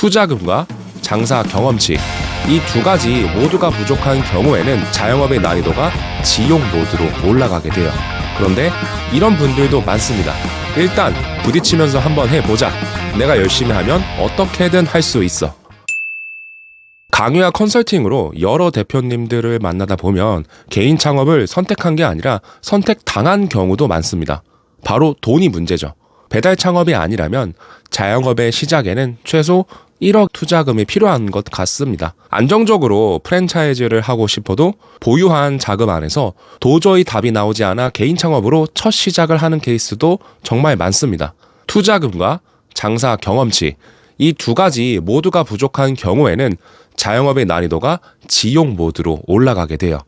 투자금과 장사 경험치, 이 두 가지 모두가 부족한 경우에는 자영업의 난이도가 지용 모드로 올라가게 돼요. 그런데 이런 분들도 많습니다. 일단 부딪히면서 한번 해보자. 내가 열심히 하면 어떻게든 할 수 있어. 강의와 컨설팅으로 여러 대표님들을 만나다 보면 개인 창업을 선택한 게 아니라 선택당한 경우도 많습니다. 바로 돈이 문제죠. 배달 창업이 아니라면 자영업의 시작에는 최소 1억 투자금이 필요한 것 같습니다. 안정적으로 프랜차이즈를 하고 싶어도 보유한 자금 안에서 도저히 답이 나오지 않아 개인 창업으로 첫 시작을 하는 케이스도 정말 많습니다. 투자금과 장사 경험치, 이 두 가지 모두가 부족한 경우에는 자영업의 난이도가 지용 모드로 올라가게 돼요.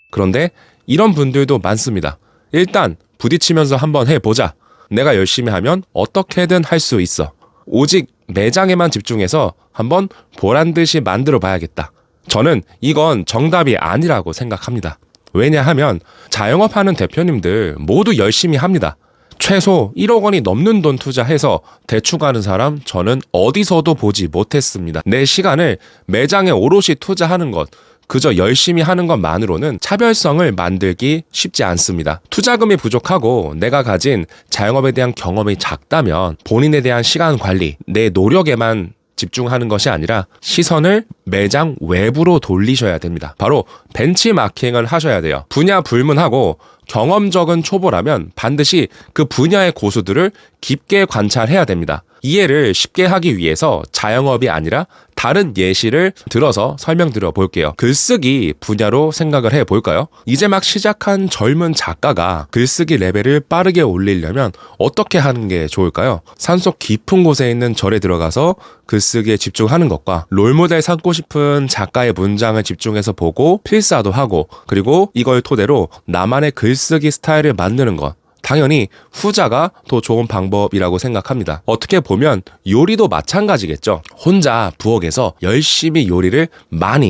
그런데 이런 분들도 많습니다. 일단 부딪히면서 한번 해보자. 내가 열심히 하면 어떻게든 할 수 있어. 오직 매장에만 집중해서 한번 보란듯이 만들어 봐야겠다. 저는 이건 정답이 아니라고 생각합니다. 왜냐하면 자영업하는 대표님들 모두 열심히 합니다. 최소 1억 원이 넘는 돈 투자해서 대출하는 사람 저는 어디서도 보지 못했습니다. 내 시간을 매장에 오롯이 투자하는 것, 그저 열심히 하는 것만으로는 차별성을 만들기 쉽지 않습니다. 투자금이 부족하고 내가 가진 자영업에 대한 경험이 작다면 본인에 대한 시간 관리, 내 노력에만 집중하는 것이 아니라 시선을 매장 외부로 돌리셔야 됩니다. 바로 벤치마킹을 하셔야 돼요. 분야 불문하고 경험적인 초보라면 반드시 그 분야의 고수들을 깊게 관찰해야 됩니다. 이해를 쉽게 하기 위해서 자영업이 아니라 다른 예시를 들어서 설명드려 볼게요. 글쓰기 분야로 생각을 해볼까요? 이제 막 시작한 젊은 작가가 글쓰기 레벨을 빠르게 올리려면 어떻게 하는 게 좋을까요? 산속 깊은 곳에 있는 절에 들어가서 글쓰기에 집중하는 것과 롤모델 삼고 싶은 작가의 문장을 집중해서 보고 필사도 하고, 그리고 이걸 토대로 나만의 글쓰기 스타일을 만드는 것, 당연히 후자가 더 좋은 방법이라고 생각합니다. 어떻게 보면 요리도 마찬가지겠죠. 혼자 부엌에서 열심히 요리를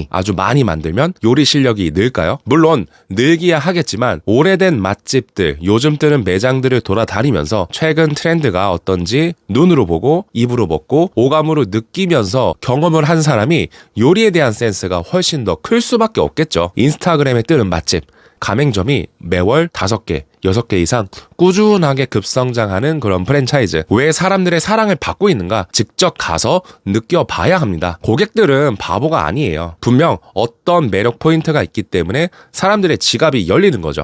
아주 많이 만들면 요리 실력이 늘까요? 물론 늘기야 하겠지만 오래된 맛집들, 요즘 뜨는 매장들을 돌아다니면서 최근 트렌드가 어떤지 눈으로 보고 입으로 먹고 오감으로 느끼면서 경험을 한 사람이 요리에 대한 센스가 훨씬 더 클 수밖에 없겠죠. 인스타그램에 뜨는 맛집, 가맹점이 매월 5개, 6개 이상 꾸준하게 급성장하는 그런 프랜차이즈. 왜 사람들의 사랑을 받고 있는가? 직접 가서 느껴봐야 합니다. 고객들은 바보가 아니에요. 분명 어떤 매력 포인트가 있기 때문에 사람들의 지갑이 열리는 거죠.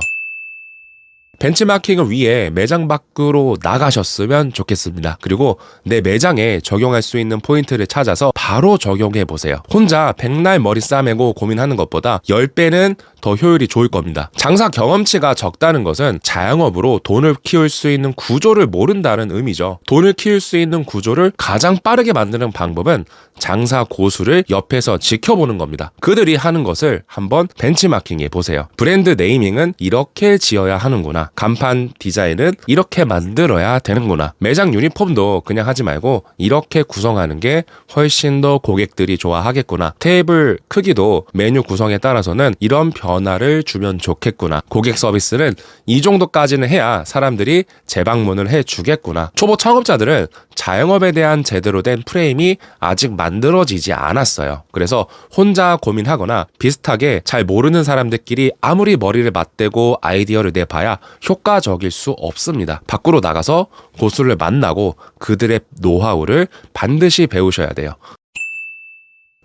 벤치마킹을 위해 매장 밖으로 나가셨으면 좋겠습니다. 그리고 내 매장에 적용할 수 있는 포인트를 찾아서 바로 적용해 보세요. 혼자 백날 머리 싸매고 고민하는 것보다 10배는 더 효율이 좋을 겁니다. 장사 경험치가 적다는 것은 자영업으로 돈을 키울 수 있는 구조를 모른다는 의미죠. 돈을 키울 수 있는 구조를 가장 빠르게 만드는 방법은 장사 고수를 옆에서 지켜보는 겁니다. 그들이 하는 것을 한번 벤치마킹해 보세요. 브랜드 네이밍은 이렇게 지어야 하는구나. 간판 디자인은 이렇게 만들어야 되는구나. 매장 유니폼도 그냥 하지 말고 이렇게 구성하는 게 훨씬 더 고객들이 좋아하겠구나. 테이블 크기도 메뉴 구성에 따라서는 이런 변화를 주면 좋겠구나. 고객 서비스는 이 정도까지는 해야 사람들이 재방문을 해주겠구나. 초보 창업자들은 자영업에 대한 제대로 된 프레임이 아직 만들어지지 않았어요. 그래서 혼자 고민하거나 비슷하게 잘 모르는 사람들끼리 아무리 머리를 맞대고 아이디어를 내봐야 효과적일 수 없습니다. 밖으로 나가서 고수를 만나고 그들의 노하우를 반드시 배우셔야 돼요.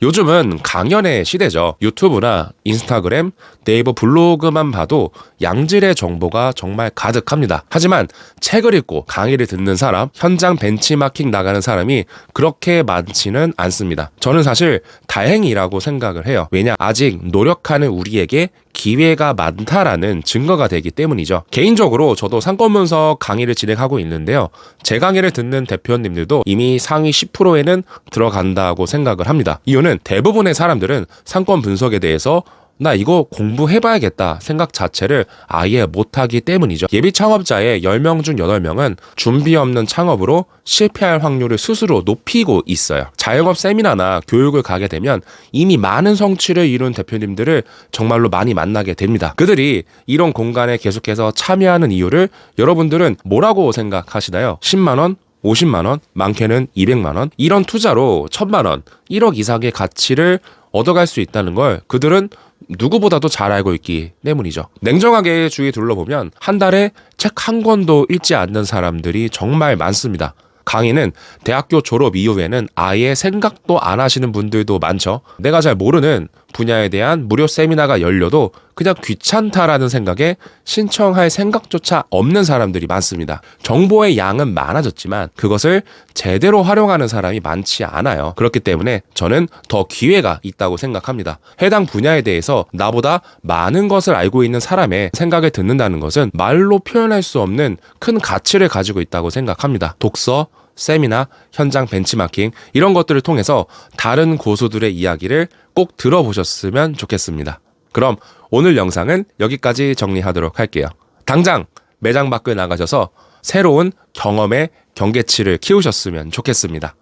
요즘은 강연의 시대죠. 유튜브나 인스타그램, 네이버 블로그만 봐도 양질의 정보가 정말 가득합니다. 하지만 책을 읽고 강의를 듣는 사람, 현장 벤치마킹 나가는 사람이 그렇게 많지는 않습니다. 저는 사실 다행이라고 생각을 해요. 왜냐? 아직 노력하는 우리에게 기회가 많다라는 증거가 되기 때문이죠. 개인적으로 저도 상권 분석 강의를 진행하고 있는데요. 제 강의를 듣는 대표님들도 이미 상위 10%에는 들어간다고 생각을 합니다. 이유는 대부분의 사람들은 상권 분석에 대해서 나 이거 공부해봐야겠다 생각 자체를 아예 못하기 때문이죠. 예비 창업자의 10명 중 8명은 준비 없는 창업으로 실패할 확률을 스스로 높이고 있어요. 자영업 세미나나 교육을 가게 되면 이미 많은 성취를 이룬 대표님들을 정말로 많이 만나게 됩니다. 그들이 이런 공간에 계속해서 참여하는 이유를 여러분들은 뭐라고 생각하시나요? 10만 원? 50만 원, 많게는 200만 원, 이런 투자로 1000만 원, 1억 이상의 가치를 얻어갈 수 있다는 걸 그들은 누구보다도 잘 알고 있기 때문이죠. 냉정하게 주위 둘러보면 한 달에 책 한 권도 읽지 않는 사람들이 정말 많습니다. 강의는 대학교 졸업 이후에는 아예 생각도 안 하시는 분들도 많죠. 내가 잘 모르는 분야에 대한 무료 세미나가 열려도 그냥 귀찮다라는 생각에 신청할 생각조차 없는 사람들이 많습니다. 정보의 양은 많아졌지만 그것을 제대로 활용하는 사람이 많지 않아요. 그렇기 때문에 저는 더 기회가 있다고 생각합니다. 해당 분야에 대해서 나보다 많은 것을 알고 있는 사람의 생각을 듣는다는 것은 말로 표현할 수 없는 큰 가치를 가지고 있다고 생각합니다. 독서, 세미나, 현장 벤치마킹 이런 것들을 통해서 다른 고수들의 이야기를 꼭 들어보셨으면 좋겠습니다. 그럼 오늘 영상은 여기까지 정리하도록 할게요. 당장 매장 밖을 나가셔서 새로운 경험의 경계치를 키우셨으면 좋겠습니다.